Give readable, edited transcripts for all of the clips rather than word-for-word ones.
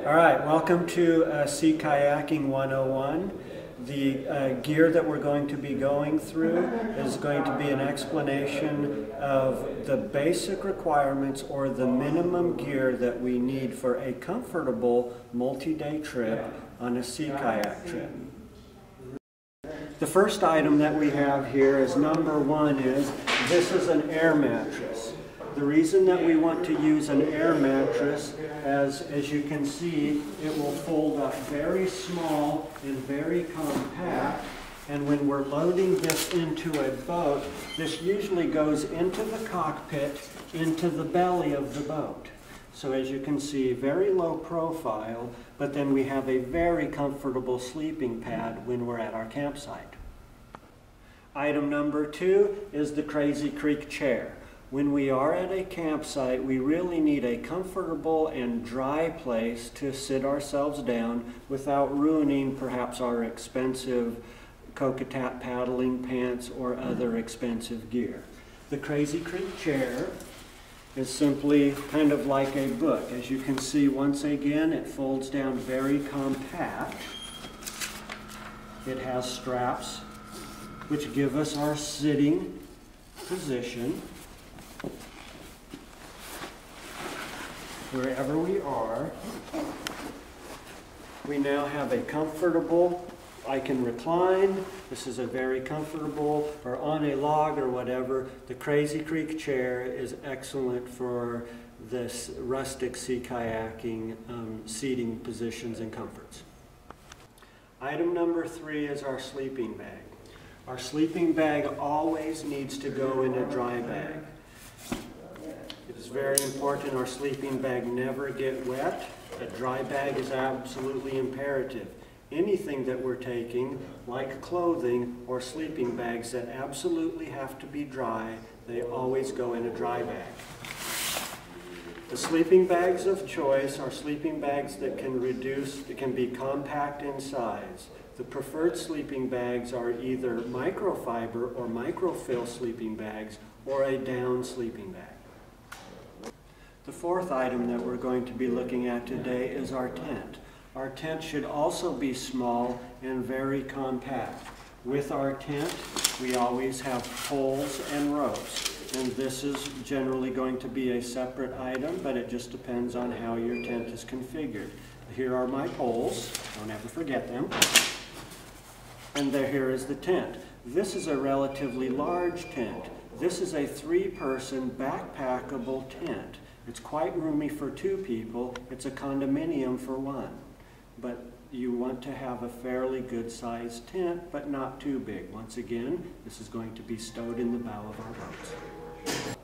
All right, welcome to Sea Kayaking 101. The gear that we're going to be going through is going to be an explanation of the basic requirements or the minimum gear that we need for a comfortable multi-day trip on a sea kayak trip. The first item that we have here is number one is this is an air mattress. The reason that we want to use an air mattress, as you can see, it will fold up very small and very compact. And when we're loading this into a boat, this usually goes into the cockpit, into the belly of the boat. So as you can see, very low profile, but then we have a very comfortable sleeping pad when we're at our campsite. Item number two is the Crazy Creek chair. When we are at a campsite, we really need a comfortable and dry place to sit ourselves down without ruining perhaps our expensive Cocotat paddling pants or other expensive gear. The Crazy Creek chair is simply kind of like a book. As you can see, once again, it folds down very compact. It has straps which give us our sitting position wherever we are. We now have a comfortable, I can recline. This is a very comfortable, or on a log or whatever. The Crazy Creek chair is excellent for this rustic sea kayaking seating positions and comforts. Item number three is our sleeping bag. Our sleeping bag always needs to go in a dry bag. It is very important our sleeping bag never get wet. A dry bag is absolutely imperative. Anything that we're taking, like clothing or sleeping bags that absolutely have to be dry, they always go in a dry bag. The sleeping bags of choice are sleeping bags that can be compact in size. The preferred sleeping bags are either microfiber or microfill sleeping bags or a down sleeping bag. The fourth item that we're going to be looking at today is our tent. Our tent should also be small and very compact. With our tent, we always have poles and ropes. And this is generally going to be a separate item, but it just depends on how your tent is configured. Here are my poles. Don't ever forget them. And here is the tent. This is a relatively large tent. This is a three-person backpackable tent. It's quite roomy for two people. It's a condominium for one. But you want to have a fairly good sized tent, but not too big. Once again, this is going to be stowed in the bow of our boat.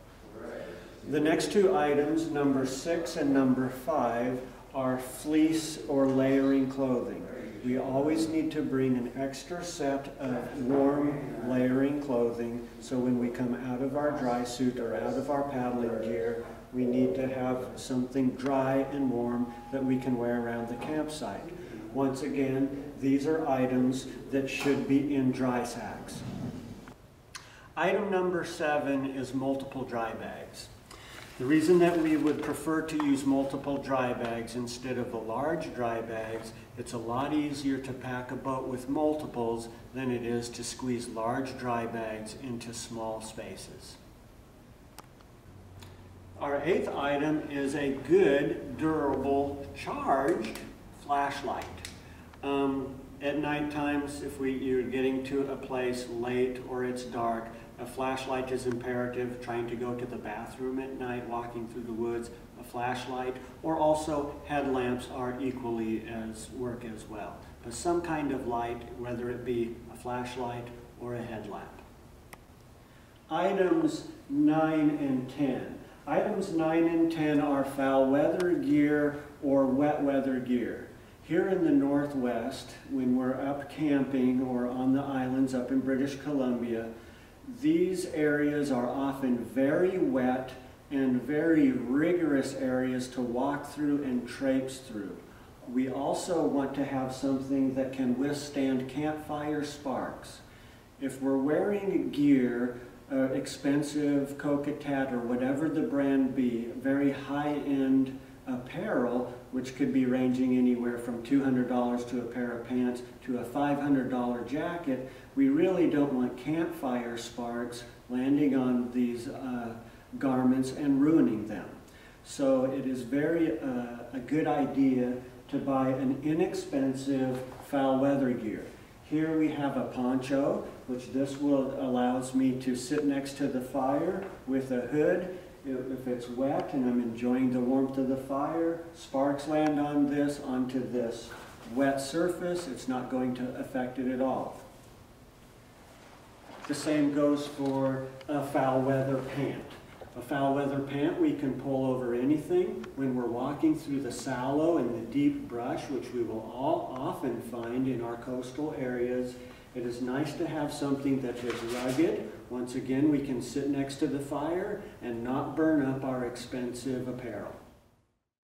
The next two items, number 6 and number 5, are fleece or layering clothing. We always need to bring an extra set of warm layering clothing, so when we come out of our dry suit or out of our paddling gear, we need to have something dry and warm that we can wear around the campsite. Once again, these are items that should be in dry sacks. Item number 7 is multiple dry bags. The reason that we would prefer to use multiple dry bags instead of the large dry bags, it's a lot easier to pack a boat with multiples than it is to squeeze large dry bags into small spaces. Our 8th item is a good, durable, charged flashlight. At night times, if you're getting to a place late or it's dark, a flashlight is imperative. Trying to go to the bathroom at night, walking through the woods, a flashlight, or also headlamps are equally work as well. But some kind of light, whether it be a flashlight or a headlamp. Items 9 and 10. Items 9 and 10 are foul weather gear or wet weather gear. Here in the Northwest, when we're up camping or on the islands up in British Columbia, these areas are often very wet and very rigorous areas to walk through and traipse through. We also want to have something that can withstand campfire sparks. If we're wearing gear, expensive Cocotat or whatever the brand be, very high-end apparel, which could be ranging anywhere from $200 to a pair of pants to a $500 jacket, we really don't want campfire sparks landing on these garments and ruining them. So it is a good idea to buy an inexpensive foul weather gear. Here we have a poncho, which this allows me to sit next to the fire with a hood. If it's wet and I'm enjoying the warmth of the fire, sparks land on this, onto this wet surface, it's not going to affect it at all. The same goes for a foul weather pant. A foul weather pant we can pull over anything. When we're walking through the sallow and the deep brush, which we will all often find in our coastal areas, it is nice to have something that is rugged. Once again, we can sit next to the fire and not burn up our expensive apparel.